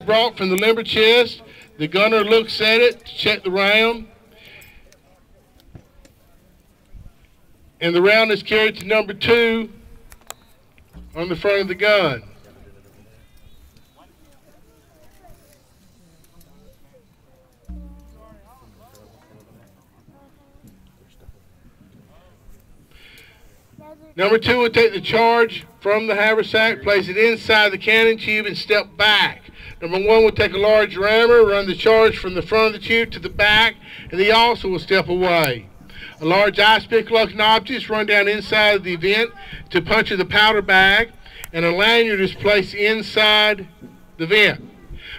Brought from the limber chest. The gunner looks at it to check the round. And the round is carried to number 2 on the front of the gun. Number 2 will take the charge from the haversack, place it inside the cannon tube, and step back. Number 1 will take a large rammer, run the charge from the front of the tube to the back, and he also will step away. A large ice pick looking object is run down inside of the vent to puncture the powder bag, and a lanyard is placed inside the vent.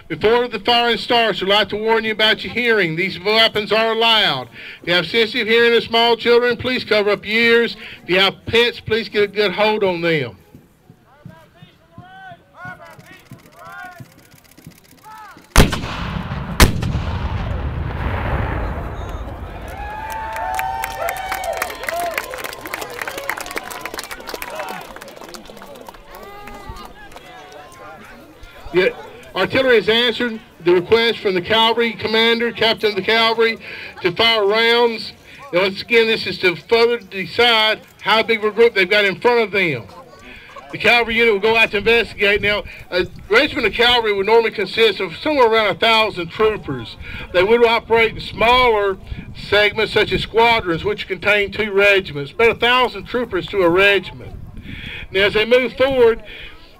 Before the firing starts, I'd like to warn you about your hearing. These weapons are allowed. If you have sensitive hearing of small children, please cover up your ears. If you have pets, please get a good hold on them. The artillery has answered the request from the cavalry commander, captain of the cavalry, to fire rounds. And once again, this is to further decide how big of a group they've got in front of them. The cavalry unit will go out to investigate. Now, a regiment of cavalry would normally consist of somewhere around 1,000 troopers. They would operate in smaller segments, such as squadrons, which contain 2 regiments, about 1,000 troopers to a regiment. Now, as they move forward,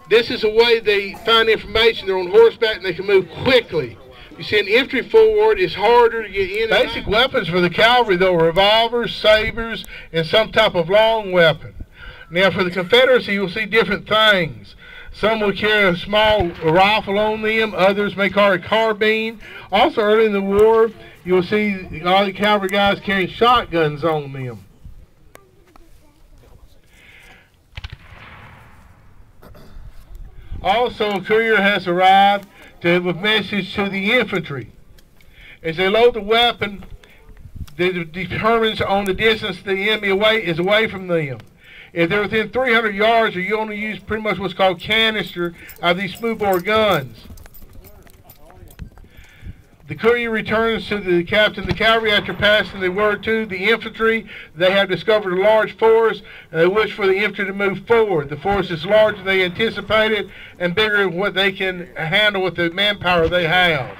this is a way they find information. They're on horseback and they can move quickly. You send infantry forward, it's harder to get in. Basic weapons for the cavalry, though, are revolvers, sabers, and some type of long weapon. Now, for the Confederacy, you'll see different things. Some will carry a small rifle on them. Others may carry a carbine. Also, early in the war, you'll see a lot of the cavalry guys carrying shotguns on them. Also, a courier has arrived with a message to the infantry. As they load the weapon, that determines on the distance the enemy is away from them. If they're within 300 yards, you only use pretty much what's called canister of these smoothbore guns. The courier returns to the captain of the cavalry after passing the word to the infantry. They have discovered a large force, and they wish for the infantry to move forward. The force is larger than they anticipated and bigger than what they can handle with the manpower they have.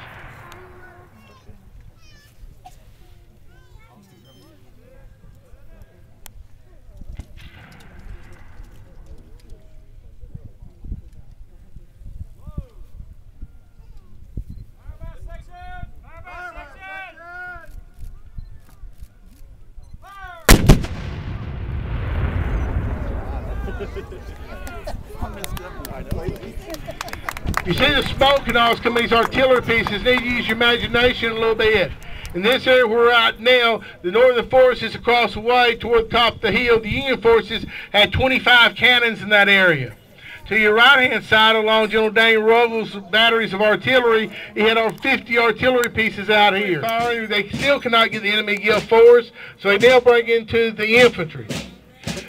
You see the smoke and all come these artillery pieces. Need to use your imagination a little bit. In this area we're at now, the northern forces across the way toward the top of the hill, the Union forces had 25 cannons in that area. To your right-hand side, along General Daniel Ruggles' batteries of artillery, he had over 50 artillery pieces out here. They still cannot get the enemy gill force, so they now bring into the infantry.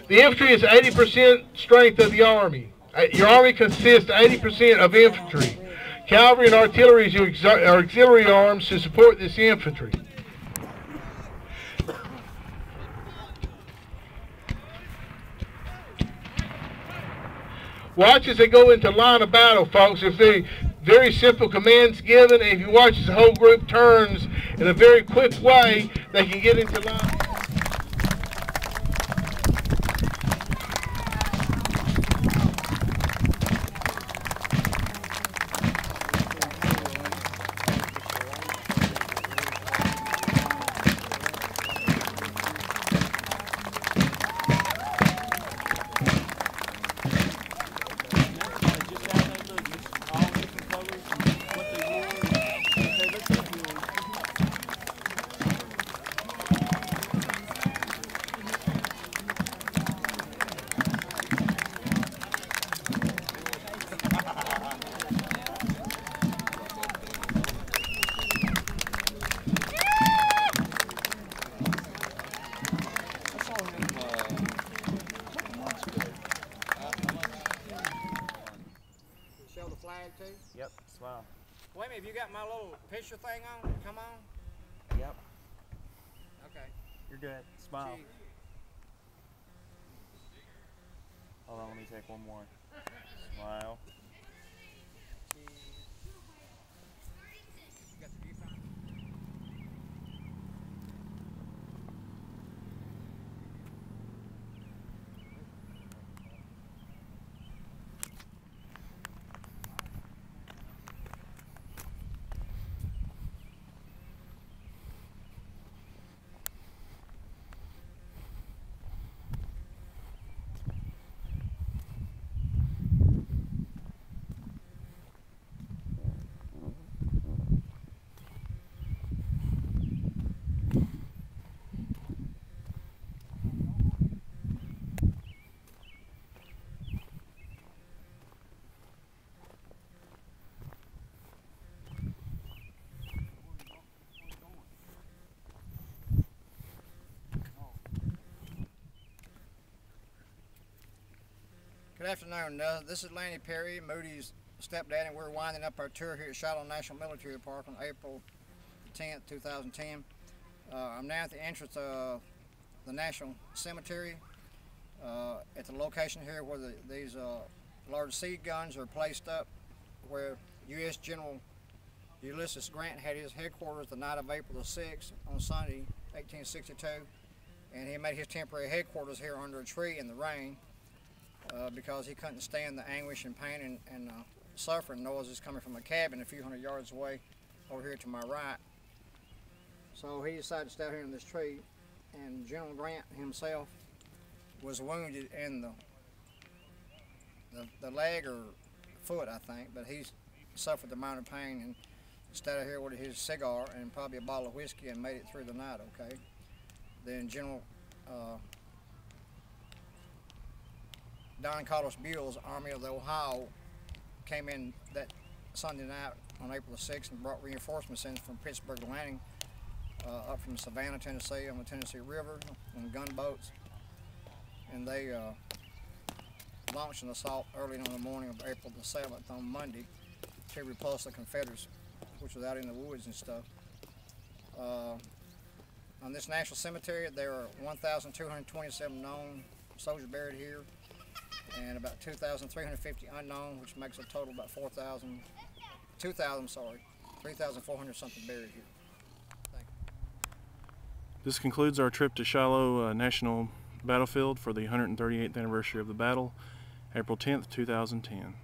The infantry is 80% strength of the Army. Your Army consists 80% of infantry. Cavalry and artillery is your auxiliary arms to support this infantry. Watch as they go into line of battle, folks. There's very simple commands given, and if you watch as the whole group turns in a very quick way, they can get into line. Wait a minute, have you got my little picture thing on? Come on. Yep. Okay. You're good. Smile. Cheese. Hold on, let me take one more. Smile. Cheese. You got the viewfinder? Good afternoon. This is Lanny Perry, Moody's stepdad, and we're winding up our tour here at Shiloh National Military Park on April 10th, 2010. I'm now at the entrance of the National Cemetery at the location here where these large seed guns are placed up, where U.S. General Ulysses Grant had his headquarters the night of April the 6th on Sunday, 1862, and he made his temporary headquarters here under a tree in the rain. Because he couldn't stand the anguish and pain and suffering noises coming from a cabin a few hundred yards away over here to my right. So he decided to stay here in this tree, and General Grant himself was wounded in the leg or foot, I think, but he suffered the minor pain and stayed here with his cigar and probably a bottle of whiskey and made it through the night, okay? Then General Don Carlos Buell's Army of the Ohio came in that Sunday night on April the 6th and brought reinforcements in from Pittsburgh Landing up from Savannah, Tennessee on the Tennessee River on gunboats. And they launched an assault early in the morning of April the 7th on Monday to repulse the Confederates, which was out in the woods and stuff. On this national cemetery, there are 1,227 known soldiers buried here, and about 2,350 unknown, which makes a total about 3,400 something buried here. Thank you. This concludes our trip to Shiloh National Battlefield for the 138th anniversary of the battle, April 10th, 2010.